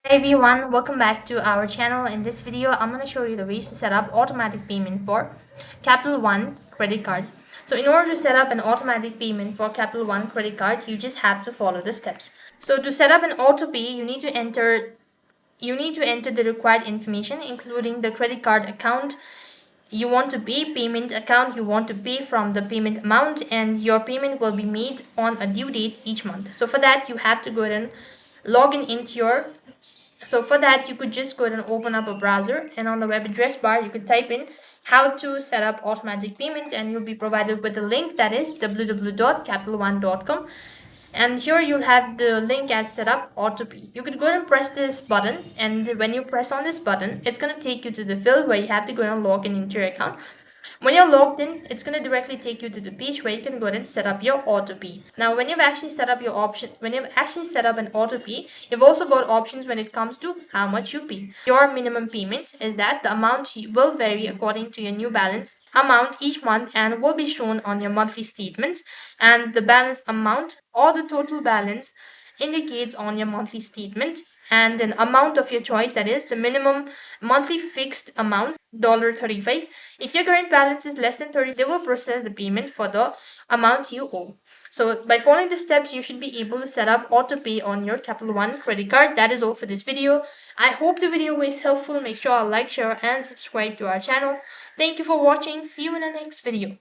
Hey everyone, welcome back to our channel. In this video, I'm going to show you the ways to set up automatic payment for Capital One credit card. So in order to set up an automatic payment for Capital One credit card, you just have to follow the steps. So to set up an auto pay, you need to enter the required information, including the credit card account you want to pay, payment account you want to pay from, the payment amount, and your payment will be made on a due date each month. So for that, you have to go ahead and log in into your so for that, you could just go ahead and open up a browser, and on the web address bar, you could type in how to set up automatic payments, and you'll be provided with a link that is www.capitalone.com. And here you'll have the link as set up autopay. You could go ahead and press this button, and when you press on this button, it's going to take you to the field where you have to go and log in into your account. When you're logged in, it's going to directly take you to the page where you can go ahead and set up your auto pay. Now, when you've actually set up an auto pay, you've also got options when it comes to how much you pay. Your minimum payment is that the amount will vary according to your new balance amount each month and will be shown on your monthly statement, and the balance amount or the total balance indicates on your monthly statement, and an amount of your choice, that is the minimum monthly fixed amount $35. If your current balance is less than 30, they will process the payment for the amount you owe. So by following the steps, you should be able to set up auto pay on your Capital One credit card. That is all for this video. I hope the video was helpful. Make sure to like, share, and subscribe to our channel. Thank you for watching. See you in the next video.